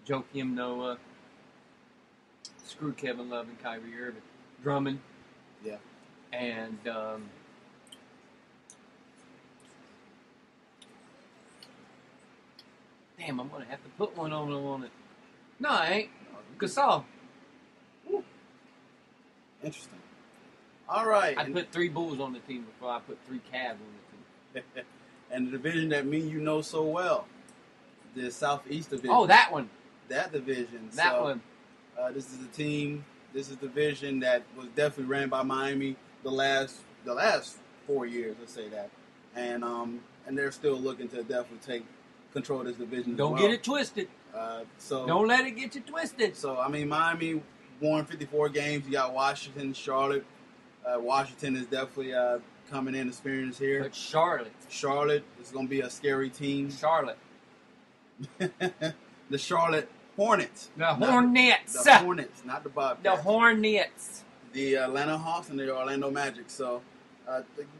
Joakim Noah. Screw Kevin Love and Kyrie Irving. Drummond. Yeah. And damn, I'm going to have to put one on it. No, I ain't. Gasol. Interesting. All right. I put 3 Bulls on the team before I put 3 Cavs on the team. And the division that me you know so well, the Southeast Division. Oh, that one. That division. That one. This is a team. This is the division that was definitely ran by Miami the last 4 years. Let's say that, and they're still looking to definitely take control of this division. Don't get it twisted. Don't let it get you twisted. So I mean, Miami won 54 games. You got Washington, Charlotte. Washington is definitely coming in experienced here. But Charlotte is going to be a scary team. Charlotte. The Charlotte Hornets. The Hornets. The Hornets, not the Bobcats. The Hornets. The Atlanta Hawks and the Orlando Magic. So,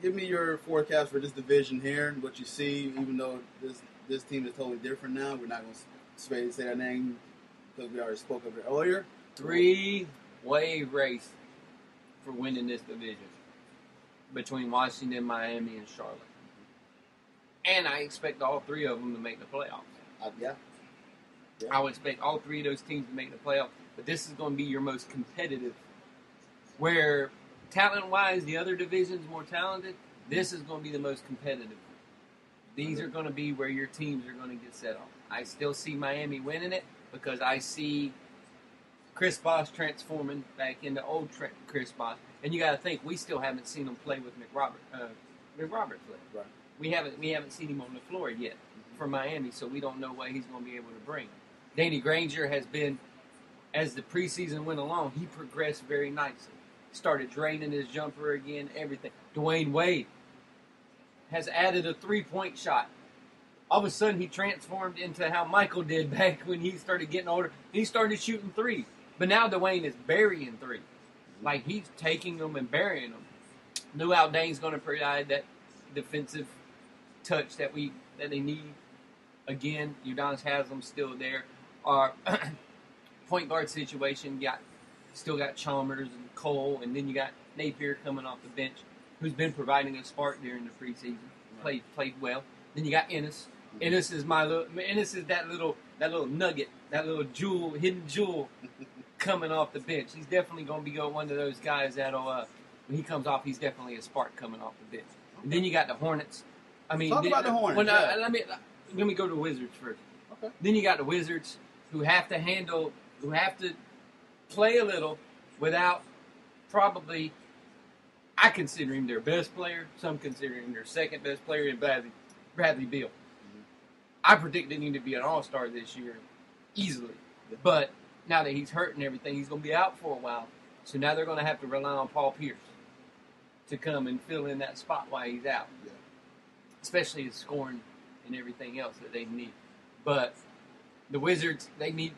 give me your forecast for this division here and what you see. Even though this team is totally different now, we're not going to say that name because we already spoke of it earlier. 3-way race for winning this division between Washington, Miami, and Charlotte. And I expect all 3 of them to make the playoffs. Yeah. I would expect all 3 of those teams to make the playoffs. But this is going to be your most competitive. Where talent-wise, the other division's more talented, this is going to be the most competitive. These are going to be where your teams are going to get set off. I still see Miami winning it because I see Chris Bosh transforming back into old Chris Bosh. And you got to think, we still haven't seen him play with McRoberts. Right. We haven't seen him on the floor yet for Miami, so we don't know what he's going to be able to bring. Danny Granger has been, as the preseason went along, he progressed very nicely. Started draining his jumper again, everything. Dwayne Wade has added a 3-point shot. All of a sudden, he transformed into how Michael did back when he started getting older. He started shooting 3. But now Dwayne is burying 3. Like, he's taking them and burying them. Lou Aldain's going to provide that defensive touch that they need. Again, Udonis Haslam's still there. Our point guard situation, still got Chalmers and Cole, and then you got Napier coming off the bench, who's been providing a spark during the preseason. Played well. Then you got Ennis. Ennis is that little nugget, that little hidden jewel coming off the bench. He's definitely going to be one of those guys that'll when he comes off, he's definitely a spark coming off the bench. And then you got the Hornets. I mean, talk about the Hornets. Let me go to the Wizards first. Okay. Then you got the Wizards who have to play a little without probably, I consider him their best player. Some consider him their second best player in Bradley Beal. Mm-hmm. I predicted him to be an all-star this year easily. Yeah. But now that he's hurt and everything, he's going to be out for a while. So now they're going to have to rely on Paul Pierce to come and fill in that spot while he's out. Yeah. Especially his scoring and everything else that they need. But the Wizards, they need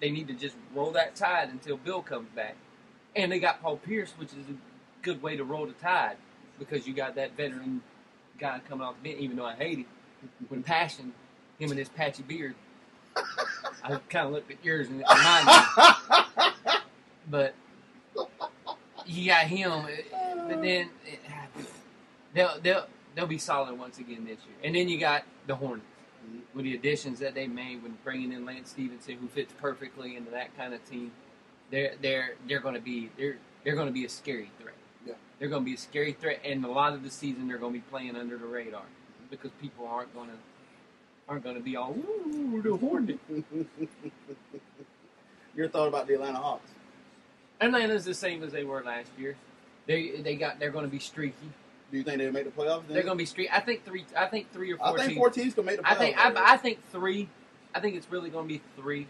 to just roll that tide until Bill comes back. And they got Paul Pierce, which is a good way to roll the tide because you got that veteran guy coming off the bench, even though I hate him. With passion, him and his patchy beard. I kind of looked at yours and it reminded me. But you got him, but then they'll be solid once again this year. And then you got the Hornets with the additions that they made when bringing in Lance Stevenson, who fits perfectly into that kind of team. They're going to be a scary threat. Yeah. They're going to be a scary threat, and a lot of the season they're going to be playing under the radar because people aren't going to be all ooh the Hornets. Your thought about the Atlanta Hawks? Atlanta's the same as they were last year. They're going to be streaky. Do you think they'll make the playoffs? Then? They're going to be streaky. I think 3 or 4 teams. I think 4 teams can make the playoffs. I think 3. I think it's really going to be 3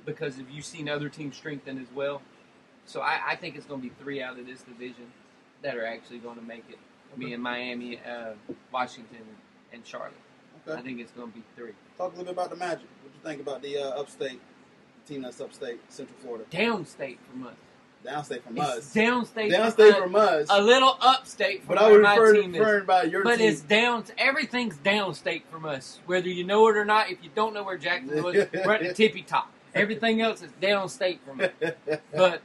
because if you've seen other teams strengthen as well. So I think it's going to be 3 out of this division that are actually going to make it. Me and Miami, Washington, and Charlotte. Okay. I think it's going to be 3. Talk a little bit about the Magic. What do you think about the upstate, the team that's upstate, Central Florida? Downstate from us. Downstate from It's us. downstate. Downstate from us. A little upstate from But I where was my team referring is. by your But team. it's down. Everything's downstate from us, whether you know it or not. If you don't know where Jacksonville is, we're at the tippy top. Everything else is downstate from us. But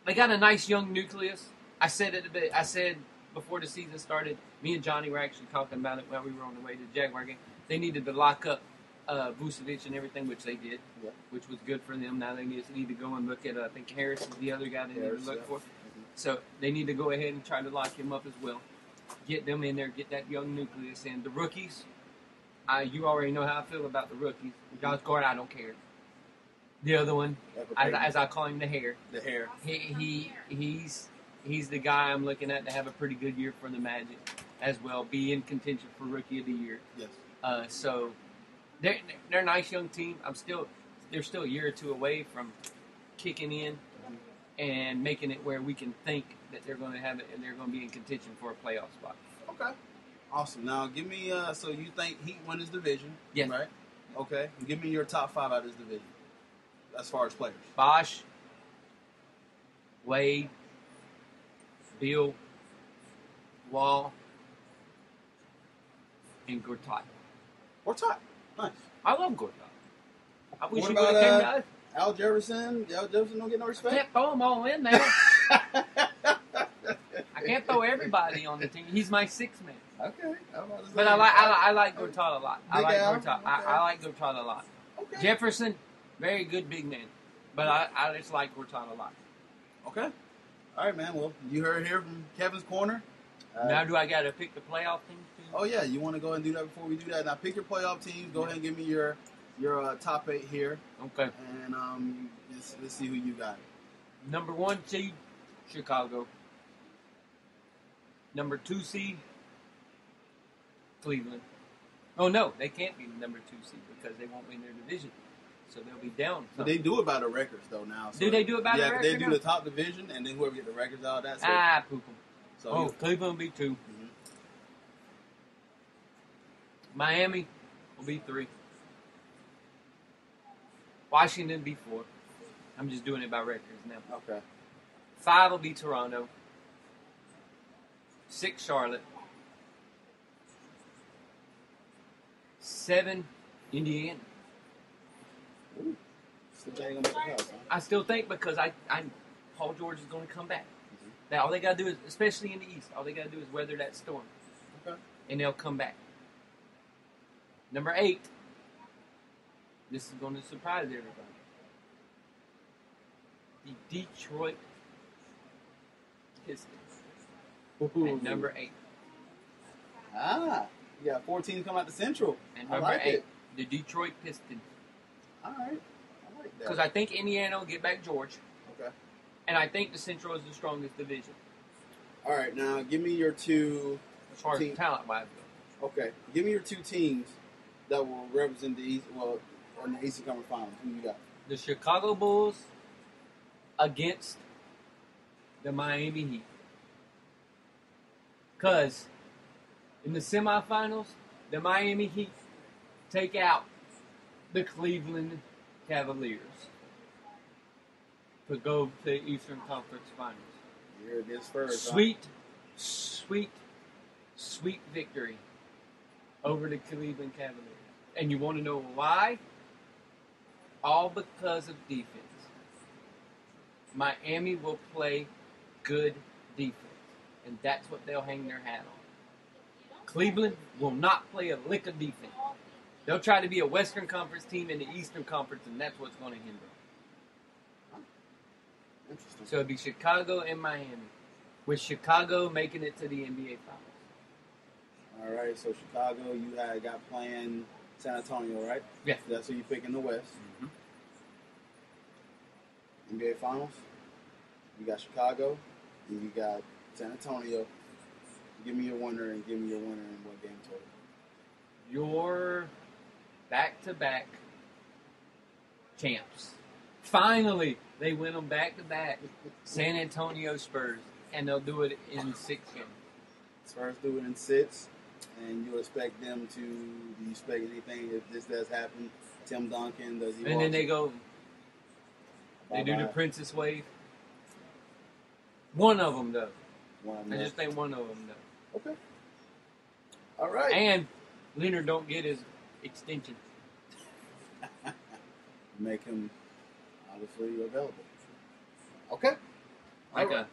they got a nice young nucleus. I said it a bit. I said before the season started, me and Johnny were actually talking about it while we were on the way to the Jaguar game. They needed to lock up Vucevic and everything, which they did, which was good for them. Now they just need to go and look at, I think Harris is the other guy they need to look for. So they need to go ahead and try to lock him up as well. Get them in there, get that young nucleus in. The rookies, you already know how I feel about the rookies. Josh Gordon, I don't care. The other one, as I call him, the hair. The hair. He's the guy I'm looking at to have a pretty good year for the Magic as well. Be in contention for Rookie of the Year. Yes. So they're a nice young team. They're still a year or two away from kicking in and making it where we can think that they're going to have it and they're going to be in contention for a playoff spot. Okay. Awesome. Now give me. So you think Heat win this division? Yes. Right. Okay. Give me your top 5 out of this division as far as players. Bosh, Wade, Bill, Wall, and Gortat. Gortat. Nice. I love Gortat. I wish What he would have about, came down. Al Jefferson. Al Jefferson don't get no I respect. can't throw them all in there. I can't throw everybody on the team. He's my sixth man. Okay. But I like Gortat a lot. I Big like Al? Gortat. Okay. I like Gortat a lot. Okay. Jefferson, very good big man. But I just like Gortat a lot. Okay. All right, man. Well, you heard here from Kevin's Corner. Now do I got to pick the playoff team too? Oh, yeah. You want to go ahead and do that before we do that? Now, pick your playoff teams. Go ahead and give me your top 8 here. Okay. And let's see who you got. Number 1 seed, Chicago. Number 2 seed, Cleveland. Oh, no, they can't be the number 2 seed because they won't win their division. So they'll be down. But they do it by the records, though, now. So, Do they do it by the record? Yeah, they do now? the top division, and then whoever get the records out, that's it. Poop them. So Cleveland will be 2. Mhm. Miami will be 3. Washington be 4. I'm just doing it by records now. Okay. 5 will be Toronto. 6 Charlotte. 7 Indiana. Ooh. Still ain't gonna make the playoffs, huh? I still think because Paul George is going to come back. Mhm. Now all they got to do is, especially in the East, all they got to do is weather that storm, Okay. and they'll come back. Number 8. This is going to surprise everybody. The Detroit Pistons at number 8. You got 4 teams come out the Central. And I number like 8, it. the Detroit Pistons. All right. I like that. Because I think Indiana will get back George, Okay. and I think the Central is the strongest division All right. Now, give me your 2. as far as talent-wise. Okay. Give me your 2 teams that will represent the East. Well, in the Eastern Conference Finals. Who you got? The Chicago Bulls against the Miami Heat. Because in the semifinals, the Miami Heat take out the Cleveland Cavaliers to go to the Eastern Conference Finals. Here it is first. Sweet victory over the Cleveland Cavaliers. And you want to know why? All because of defense. Miami will play good defense, and that's what they'll hang their hat on. Cleveland will not play a lick of defense. They'll try to be a Western Conference team in the Eastern Conference, and that's what's going to hinder them. Interesting. So it'll be Chicago and Miami, with Chicago making it to the NBA Finals. All right. So Chicago, you got playing San Antonio, right? Yeah. That's who you pick in the West. NBA Finals. You got Chicago, and you got San Antonio. Give me your winner and what game total. Your back-to-back champs. Finally, they win them back-to-back. San Antonio Spurs, and they'll do it in 6 games. Spurs do it in 6, and you expect them to. Do you expect anything if this does happen? Tim Duncan, does he? And then they go. They do the Bye-bye. Princess Wave. One of them, though. One I just think one of them, though. Okay. All right. And Leonard don't get his extension. Make him obviously available. Okay. Like a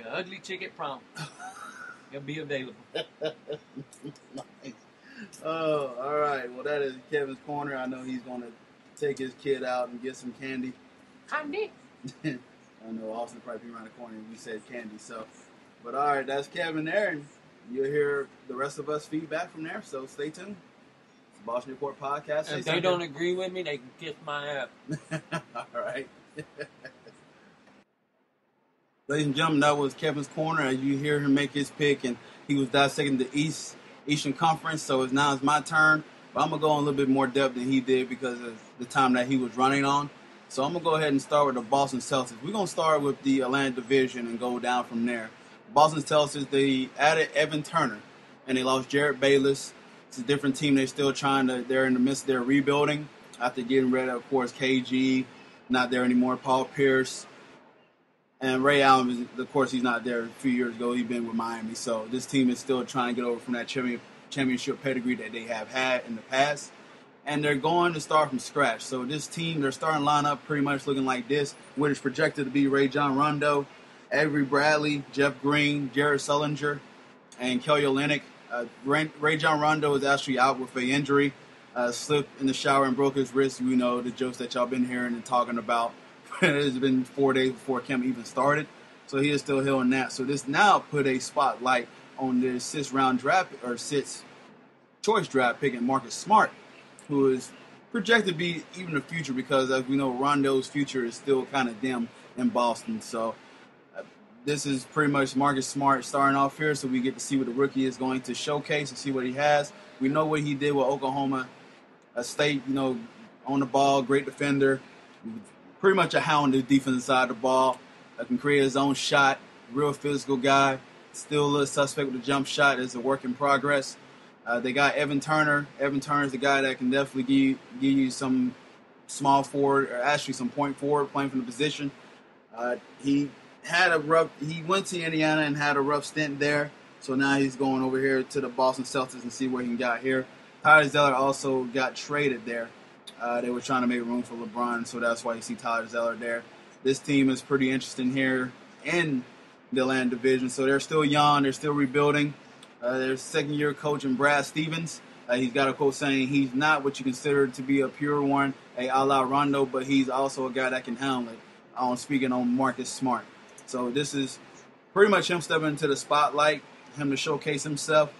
ugly chick at prom. He'll be available. Nice. Oh, all right. Well, that is Kevin's Corner. I know he's going to take his kid out and get some candy. Candy? I know Austin probably be around the corner and we said candy. So, but all right, that's Kevin there, and you'll hear the rest of us feedback from there. So stay tuned. It's the Boston Report Podcast. If they don't agree with me, they can kiss my ass. All right. Ladies and gentlemen, that was Kevin's Corner. As you hear him make his pick, and he was dissecting the Eastern Conference. So now it's my turn. But I'm going to go in a little bit more depth than he did because of the time that he was running on. So I'm going to go ahead and start with the Boston Celtics. We're going to start with the Atlantic Division and go down from there. Boston Celtics, they added Evan Turner, and they lost Jared Bayless. It's a different team. They're still they're in the midst of their rebuilding after getting rid of course, KG, not there anymore, Paul Pierce. And Ray Allen, of course, he's not there. A few years ago, he's been with Miami. So this team is still trying to get over from that championship pedigree that they have had in the past. And they're going to start from scratch. So this team, their starting lineup pretty much looking like this, which is projected to be Ray John Rondo, Avery Bradley, Jeff Green, Jared Sullinger, and Kelly Olynyk. Ray John Rondo is actually out with an injury. Slipped in the shower and broke his wrist. You know, the jokes that y'all been hearing and talking about. It's been 4 days before camp even started. So he is still healing that. So this now put a spotlight on the sixth choice draft pick in Marcus Smart, who is projected to be even the future because, as we know, Rondo's future is still kind of dim in Boston. So this is pretty much Marcus Smart starting off here, so we get to see what the rookie is going to showcase and see what he has. We know what he did with Oklahoma State, you know, on the ball, great defender, pretty much a hound on the defensive side of the ball, can create his own shot, real physical guy, still a little suspect with the jump shot, is a work in progress. They got Evan Turner. Evan Turner is the guy that can definitely give you some small forward, or actually some point forward, playing from the position. He went to Indiana and had a rough stint there, so now he's going over here to the Boston Celtics and see what he got here. Tyler Zeller also got traded there. They were trying to make room for LeBron, so that's why you see Tyler Zeller there. This team is pretty interesting here in the Atlantic Division. So they're still young. They're still rebuilding. Their second-year coach in Brad Stevens. He's got a quote saying he's not what you consider to be a pure one, a la Rondo, but he's also a guy that can handle it. I'm speaking on Marcus Smart. So this is pretty much him stepping into the spotlight, him to showcase himself.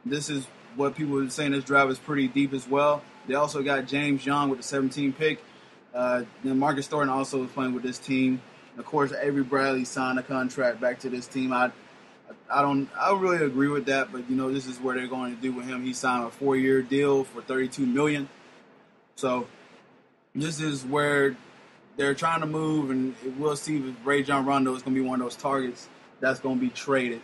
This is what people are saying this drive is pretty deep as well. They also got James Young with the 17th pick. Then Marcus Thornton also is playing with this team. And of course, Avery Bradley signed a contract back to this team. I don't really agree with that, but you know, this is what they're going to do with him. He signed a 4-year deal for $32 million. So this is where they're trying to move, and we'll see if Ray John Rondo is going to be one of those targets that's going to be traded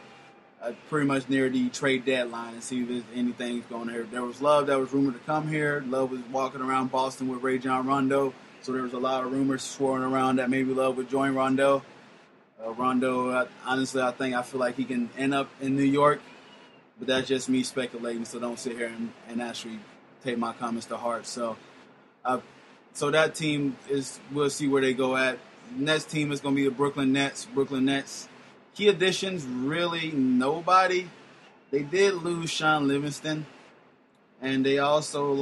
pretty much near the trade deadline and see if there's anything going there. There was Love that was rumored to come here. Love was walking around Boston with Ray John Rondo, so there was a lot of rumors swirling around that maybe Love would join Rondo. Rondo, honestly, I feel like he can end up in New York, but that's just me speculating, so don't sit here and actually take my comments to heart. So that team we'll see where they go at. Next team is going to be the Brooklyn Nets. Brooklyn Nets, key additions, really nobody. They did lose Sean Livingston, and they also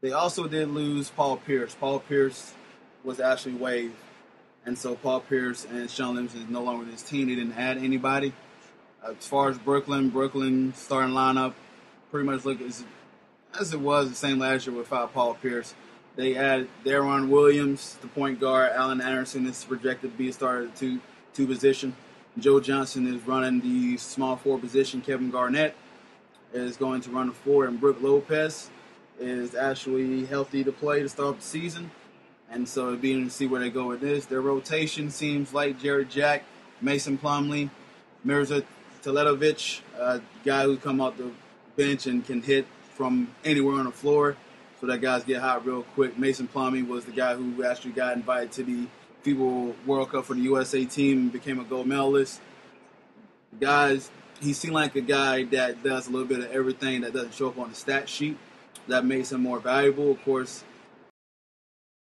did lose Paul Pierce. Paul Pierce was actually waived. And so Paul Pierce and Sean Livingston is no longer in this team. They didn't add anybody. As far as Brooklyn starting lineup pretty much look as it was the same last year without Paul Pierce. They added Deron Williams, the point guard. Allen Anderson is projected to be a starter at the two position. Joe Johnson is running the small forward position. Kevin Garnett is going to run the floor. And Brook Lopez is actually healthy to play to start the season. And so it'll be interesting to see where they go with this. Their rotation seems like Jared Jack, Mason Plumlee, Mirza Teletovic, a guy who come off the bench and can hit from anywhere on the floor. So that guys get hot real quick. Mason Plumlee was the guy who actually got invited to the FIBA World Cup for the USA team and became a gold medalist. Guys, he seemed like a guy that does a little bit of everything that doesn't show up on the stat sheet. That makes him more valuable. Of course,